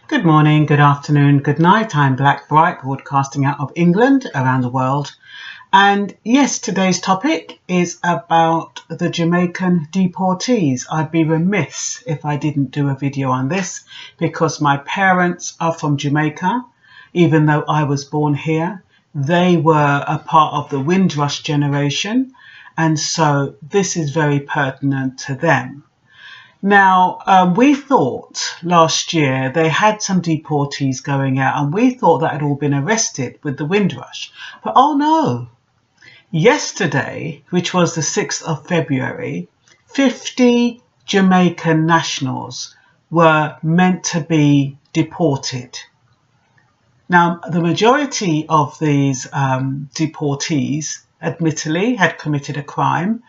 Good morning, good afternoon, good night. I'm Blackbright, broadcasting out of England around the world. And yes, today's topic is about the Jamaican deportees. I'd be remiss if I didn't do a video on this because my parents are from Jamaica. Even though I was born here, they were a part of the Windrush generation. And so this is very pertinent to them. Now, we thought last year they had some deportees going out and we thought that had all been arrested with the Windrush. But oh no, yesterday, which was the 6th of February, 50 Jamaican nationals were meant to be deported. Now, the majority of these deportees, admittedly, had committed a crime.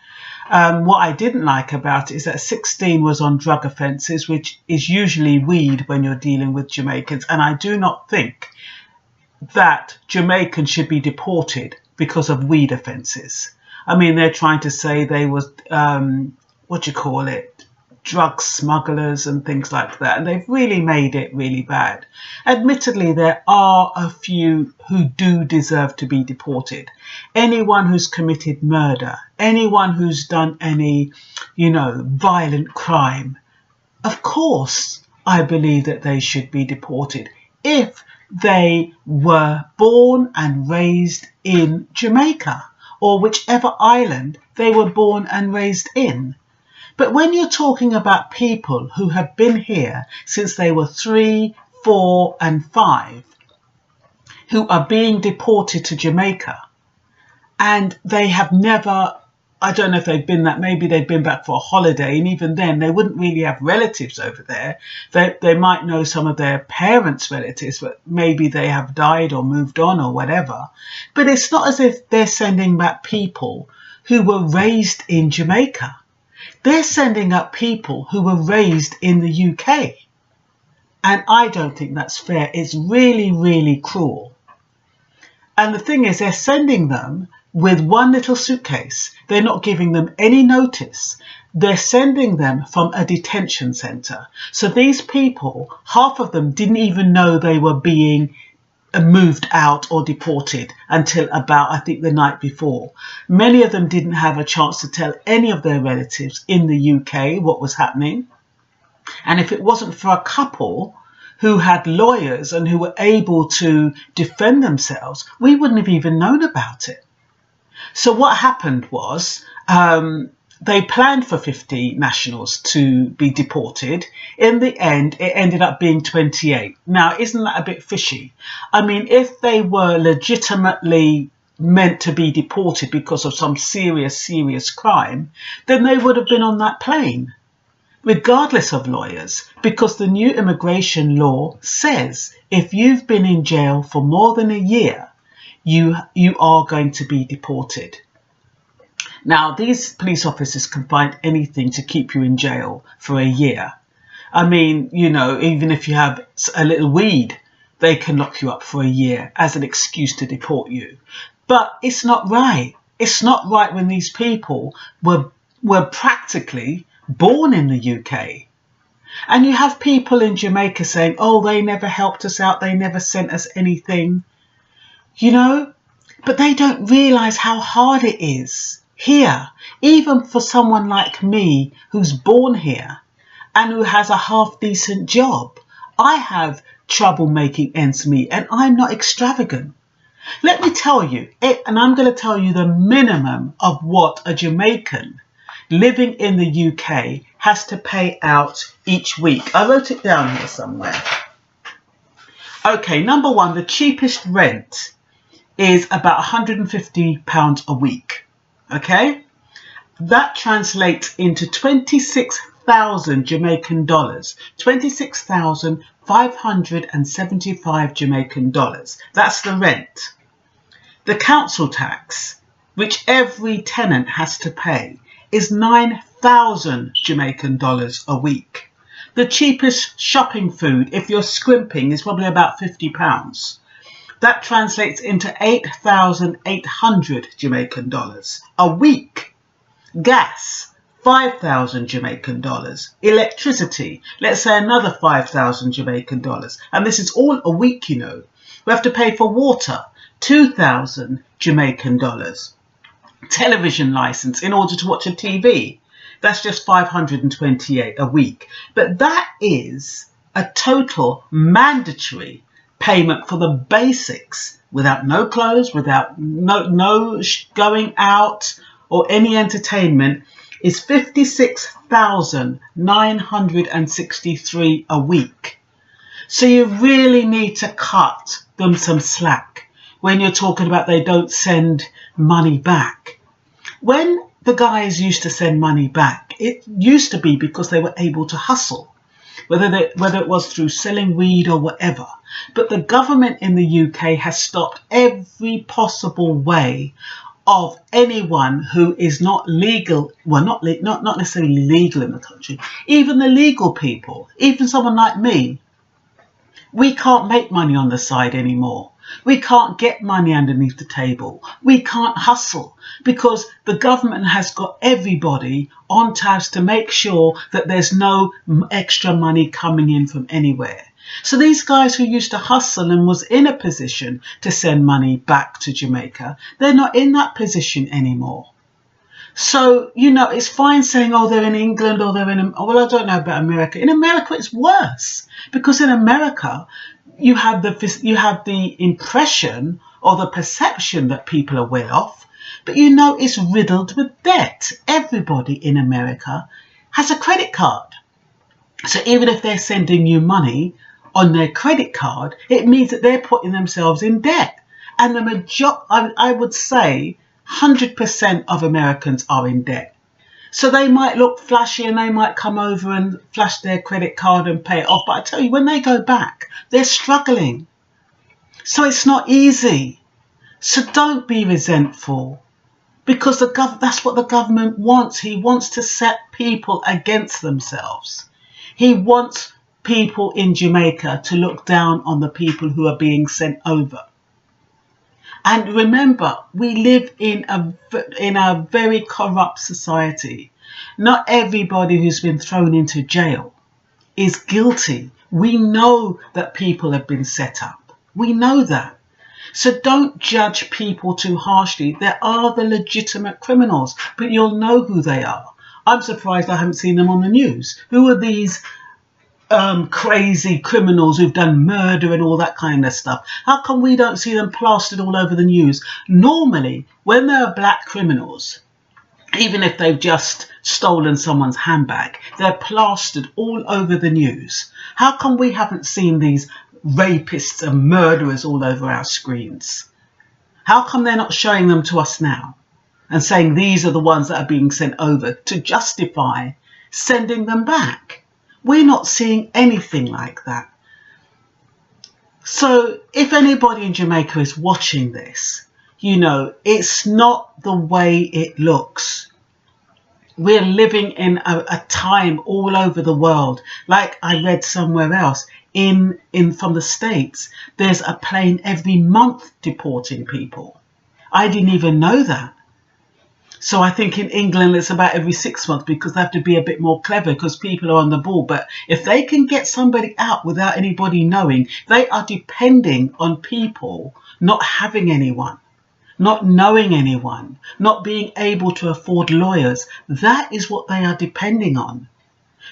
What I didn't like about it is that 16 was on drug offences, which is usually weed when you're dealing with Jamaicans. And I do not think that Jamaicans should be deported because of weed offences. I mean, they're trying to say they was, drug smugglers and things like that. And they've really made it really bad. Admittedly, there are a few who do deserve to be deported. Anyone who's committed murder, anyone who's done any, violent crime, of course, I believe that they should be deported if they were born and raised in Jamaica or whichever island they were born and raised in. But when you're talking about people who have been here since they were 3, 4 and 5, who are being deported to Jamaica, and they have never, I don't know if they've been that, maybe they've been back for a holiday, and even then they wouldn't really have relatives over there. They might know some of their parents' relatives, but maybe they have died or moved on or whatever. But it's not as if they're sending back people who were raised in Jamaica. They're sending up people who were raised in the UK. And I don't think that's fair. It's really, really cruel. And the thing is, they're sending them with one little suitcase. They're not giving them any notice. They're sending them from a detention centre. So these people, half of them didn't even know they were being moved out or deported until about, I think, the night before. Many of them didn't have a chance to tell any of their relatives in the UK what was happening. And if it wasn't for a couple who had lawyers and who were able to defend themselves, we wouldn't have even known about it. So what happened was they planned for 50 nationals to be deported. In the end, it ended up being 28. Now, isn't that a bit fishy? I mean, if they were legitimately meant to be deported because of some serious crime, then they would have been on that plane, regardless of lawyers, because the new immigration law says if you've been in jail for more than a year, you are going to be deported. Now, these police officers can find anything to keep you in jail for a year. I mean, even if you have a little weed, they can lock you up for a year as an excuse to deport you. But it's not right. It's not right when these people were practically born in the UK. And you have people in Jamaica saying, oh, they never helped us out. They never sent us anything, but they don't realise how hard it is here, even for someone like me who's born here and who has a half decent job. I have trouble making ends meet and I'm not extravagant. Let me tell you, and I'm going to tell you the minimum of what a Jamaican living in the UK has to pay out each week. I wrote it down here somewhere. Okay, number one, the cheapest rent is about £150 a week. Okay, that translates into 26,000 Jamaican dollars, 26,575 Jamaican dollars. That's the rent. The council tax, which every tenant has to pay, is 9,000 Jamaican dollars a week. The cheapest shopping food, if you're scrimping, is probably about £50. That translates into 8,800 Jamaican dollars a week. Gas, 5,000 Jamaican dollars. Electricity, let's say another 5,000 Jamaican dollars. And this is all a week, you know. We have to pay for water, 2,000 Jamaican dollars. Television license in order to watch a TV, that's just 528 a week. But that is a total mandatory payment for the basics, without no clothes, without no going out or any entertainment, is 56,963 a week. So you really need to cut them some slack when you're talking about they don't send money back. When the guys used to send money back, it used to be because they were able to hustle, whether it was through selling weed or whatever. But the government in the UK has stopped every possible way of anyone who is not legal, well, not necessarily legal in the country, even the legal people, even someone like me. We can't make money on the side anymore. We can't get money underneath the table. We can't hustle because the government has got everybody on tabs to make sure that there's no extra money coming in from anywhere. So these guys who used to hustle and was in a position to send money back to Jamaica, they're not in that position anymore. So, you know, it's fine saying, oh, they're in England or they're in, well, I don't know about America. In America, it's worse because in America, you have the impression or the perception that people are well off, but you know it's riddled with debt. Everybody in America has a credit card. So even if they're sending you money on their credit card, it means that they're putting themselves in debt. And I would say 100% of Americans are in debt. So they might look flashy and they might come over and flash their credit card and pay it off. But I tell you, when they go back, they're struggling. So it's not easy. So don't be resentful because that's what the government wants. He wants to set people against themselves. He wants people in Jamaica to look down on the people who are being sent over. And remember, we live in a very corrupt society. Not everybody who's been thrown into jail is guilty. We know that people have been set up. We know that. So don't judge people too harshly. There are the legitimate criminals, but you'll know who they are. I'm surprised I haven't seen them on the news. Who are these crazy criminals who've done murder and all that kind of stuff? How come we don't see them plastered all over the news? Normally, when there are black criminals, even if they've just stolen someone's handbag, they're plastered all over the news. How come we haven't seen these rapists and murderers all over our screens? How come they're not showing them to us now and saying these are the ones that are being sent over to justify sending them back? We're not seeing anything like that. So if anybody in Jamaica is watching this, you know, it's not the way it looks. We're living in a time all over the world. Like I read somewhere else, from the States, there's a plane every month deporting people. I didn't even know that. So I think in England it's about every 6 months because they have to be a bit more clever because people are on the ball. But if they can get somebody out without anybody knowing, they are depending on people not having anyone, not knowing anyone, not being able to afford lawyers. That is what they are depending on.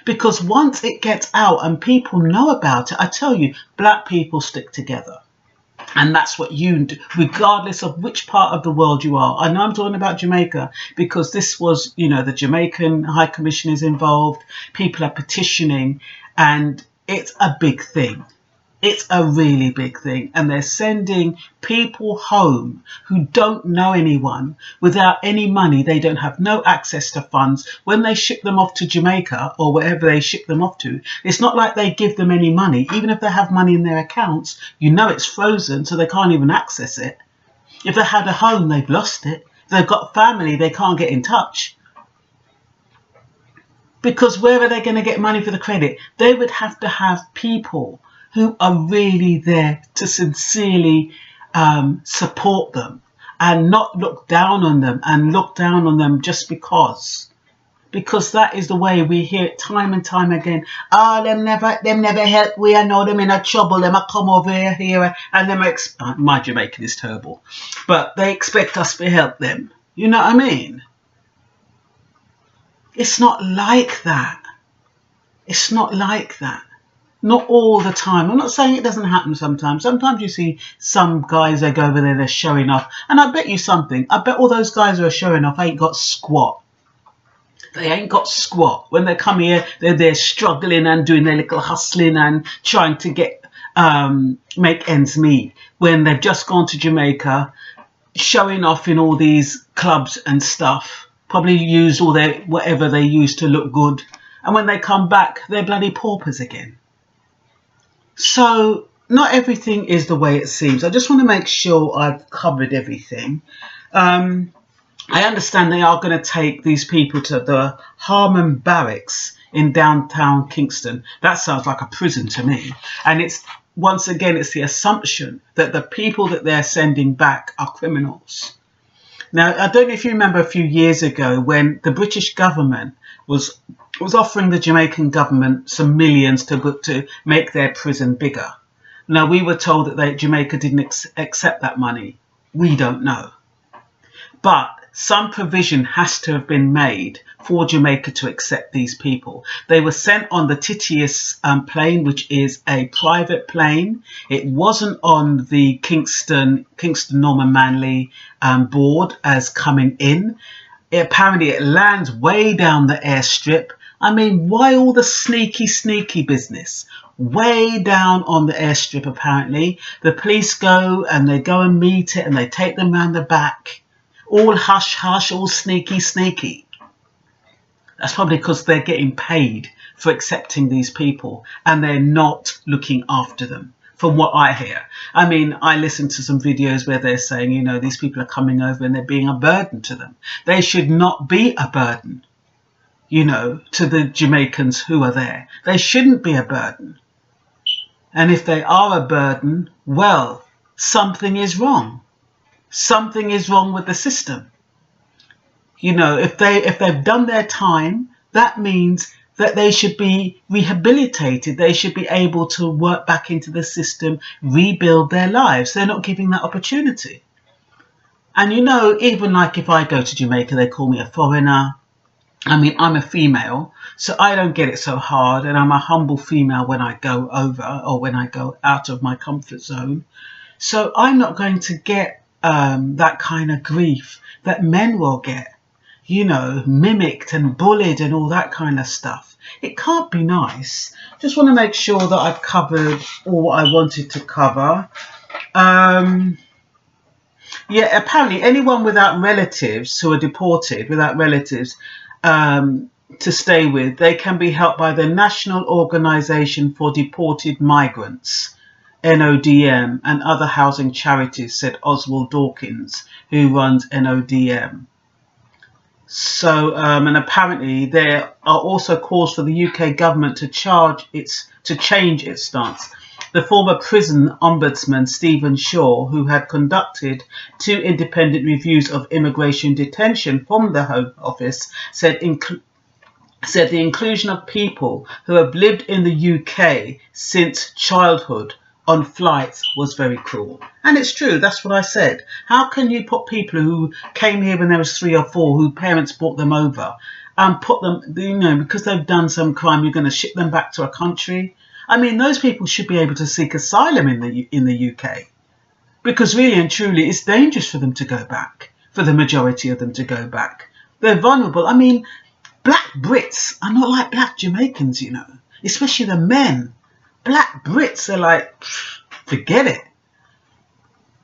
Because once it gets out and people know about it, I tell you, black people stick together. And that's what you do, regardless of which part of the world you are. I know I'm talking about Jamaica because this was, you know, the Jamaican High Commission is involved. People are petitioning and it's a big thing. It's a really big thing. And they're sending people home who don't know anyone without any money. They don't have no access to funds. When they ship them off to Jamaica or wherever they ship them off to, it's not like they give them any money. Even if they have money in their accounts, you know it's frozen, so they can't even access it. If they had a home, they've lost it. If they've got family, they can't get in touch. Because where are they going to get money for the credit? They would have to have people who are really there to sincerely support them and not look down on them just because because that is the way we hear it time and time again. Them never help. We I know them in a trouble. Them a come over here and them. My Jamaican is terrible, but they expect us to help them. You know what I mean? It's not like that. It's not like that. Not all the time. I'm not saying it doesn't happen sometimes. Sometimes you see some guys, they go over there, they're showing off. And I bet you something. I bet all those guys who are showing off ain't got squat. They ain't got squat. When they come here, they're struggling and doing their little hustling and trying to get make ends meet. When they've just gone to Jamaica, showing off in all these clubs and stuff, probably used all their whatever they use to look good. And when they come back, they're bloody paupers again. So not everything is the way it seems. I just want to make sure I've covered everything. I understand they are going to take these people to the Harmon Barracks in downtown Kingston. That sounds like a prison to me. And it's once again, it's the assumption that the people that they're sending back are criminals. Now, I don't know if you remember a few years ago when the British government was offering the Jamaican government some millions to make their prison bigger. Now, we were told that Jamaica didn't accept that money. We don't know. But some provision has to have been made for Jamaica to accept these people. They were sent on the Titius plane, which is a private plane. It wasn't on the Kingston Norman Manley board as coming in. Apparently it lands way down the airstrip. I mean, why all the sneaky business? Way down on the airstrip, apparently. The police go and they go and meet it and they take them round the back. All hush, all sneaky. That's probably because they're getting paid for accepting these people and they're not looking after them, from what I hear. I mean, I listen to some videos where they're saying, you know, these people are coming over and they're being a burden to them. They should not be a burden, you know, to the Jamaicans who are there. They shouldn't be a burden. And if they are a burden, well, something is wrong. Something is wrong with the system. You know, if they've done their time, that means that they should be rehabilitated. They should be able to work back into the system, rebuild their lives. They're not giving that opportunity. And you know, even like if I go to Jamaica, they call me a foreigner. I mean, I'm a female, so I don't get it so hard. And I'm a humble female when I go over or when I go out of my comfort zone. So I'm not going to get that kind of grief that men will get, you know, mimicked and bullied and all that kind of stuff. It can't be nice. Just want to make sure that I've covered all what I wanted to cover. Yeah, apparently anyone without relatives who are deported, without relatives to stay with, they can be helped by the National Organisation for Deported Migrants, NODM, and other housing charities, said Oswald Dawkins, who runs NODM. So, and apparently there are also calls for the UK government to change its stance. The former prison ombudsman Stephen Shaw, who had conducted 2 independent reviews of immigration detention from the Home Office, said the inclusion of people who have lived in the UK since childhood on flights was very cruel. And it's true, that's what I said. How can you put people who came here when there was 3 or 4, who parents brought them over, and put them, you know, because they've done some crime, you're going to ship them back to a country? I mean, those people should be able to seek asylum in the UK. Because really and truly, it's dangerous for them to go back, for the majority of them to go back. They're vulnerable. I mean, black Brits are not like black Jamaicans, you know, especially the men. Black Brits are like, forget it.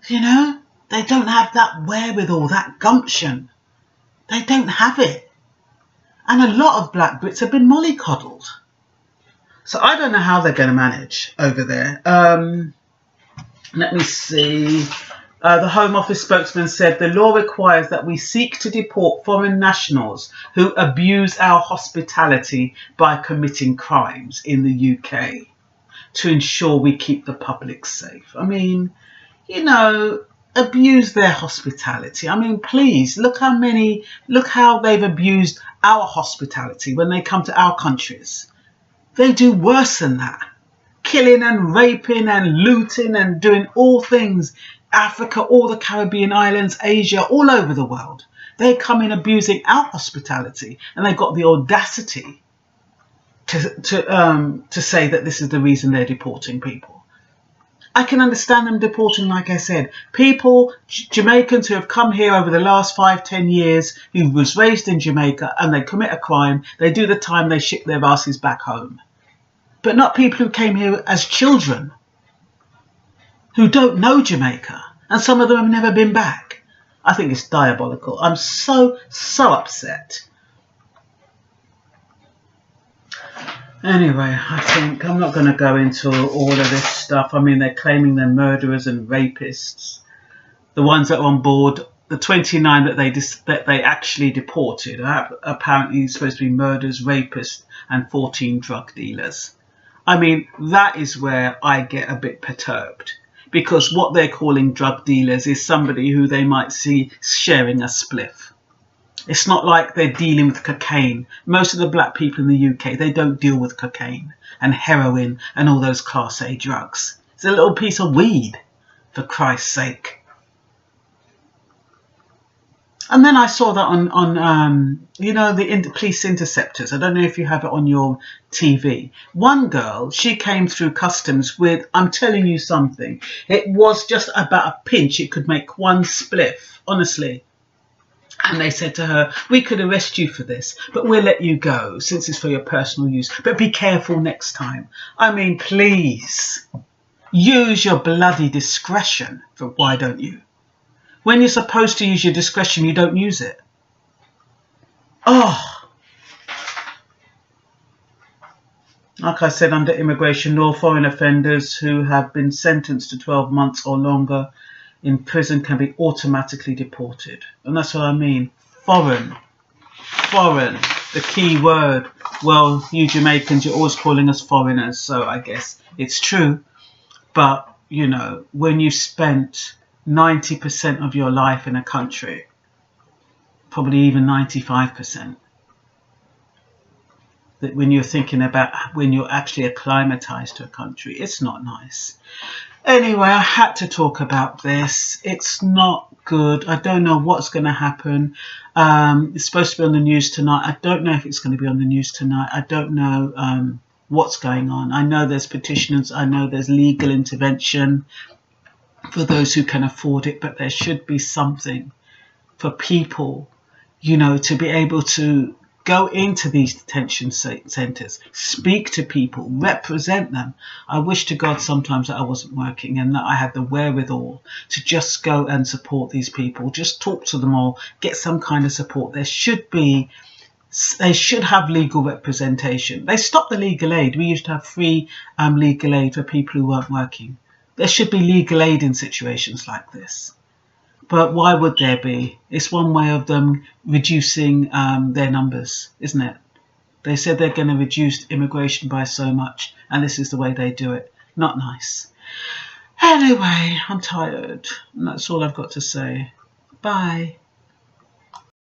You know, they don't have that wherewithal, that gumption. They don't have it. And a lot of black Brits have been mollycoddled. So I don't know how they're going to manage over there. Let me see. The Home Office spokesman said the law requires that we seek to deport foreign nationals who abuse our hospitality by committing crimes in the UK, to ensure we keep the public safe. I mean, you know, abuse their hospitality. I mean, please look how they've abused our hospitality when they come to our countries. They do worse than that. Killing and raping and looting and doing all things. Africa, all the Caribbean islands, Asia, all over the world. They come in abusing our hospitality, and they've got the audacity to say that this is the reason they're deporting people. I can understand them deporting, like I said, people, Jamaicans who have come here over the last 5-10 years, who was raised in Jamaica, and they commit a crime, they do the time, they ship their asses back home. But not people who came here as children, who don't know Jamaica, and some of them have never been back. I think it's diabolical. I'm so upset. Anyway, I think I'm not going to go into all of this stuff. I mean, they're claiming they're murderers and rapists. The ones that are on board, the 29 that they actually deported, are apparently supposed to be murderers, rapists, and 14 drug dealers. I mean, that is where I get a bit perturbed, because what they're calling drug dealers is somebody who they might see sharing a spliff. It's not like they're dealing with cocaine. Most of the black people in the UK, they don't deal with cocaine and heroin and all those Class A drugs. It's a little piece of weed, for Christ's sake. And then I saw that on the police interceptors. I don't know if you have it on your TV. One girl, she came through customs with, I'm telling you something, it was just about a pinch. It could make one spliff, honestly. And they said to her, we could arrest you for this, but we'll let you go since it's for your personal use. But be careful next time. I mean, please, use your bloody discretion. Why don't you? When you're supposed to use your discretion, you don't use it. Oh. Like I said, under immigration law, foreign offenders who have been sentenced to 12 months or longer in prison can be automatically deported. And that's what I mean. Foreign. The key word. Well, you Jamaicans, you're always calling us foreigners, so I guess it's true. But, you know, when you spent 90% of your life in a country, probably even 95%, that when you're thinking about when you're actually acclimatized to a country, it's not nice. Anyway, I had to talk about this. It's not good. I don't know what's going to happen. It's supposed to be on the news tonight. I don't know if it's going to be on the news tonight. I don't know what's going on. I know there's petitioners. I know there's legal intervention for those who can afford it, but there should be something for people, you know, to be able to go into these detention centres, speak to people, represent them. I wish to God sometimes that I wasn't working and that I had the wherewithal to just go and support these people, just talk to them all, get some kind of support. They should have legal representation. They stopped the legal aid. We used to have free legal aid for people who weren't working. There should be legal aid in situations like this. But why would there be? It's one way of them reducing their numbers, isn't it? They said they're going to reduce immigration by so much, and this is the way they do it. Not nice. Anyway, I'm tired, and that's all I've got to say. Bye.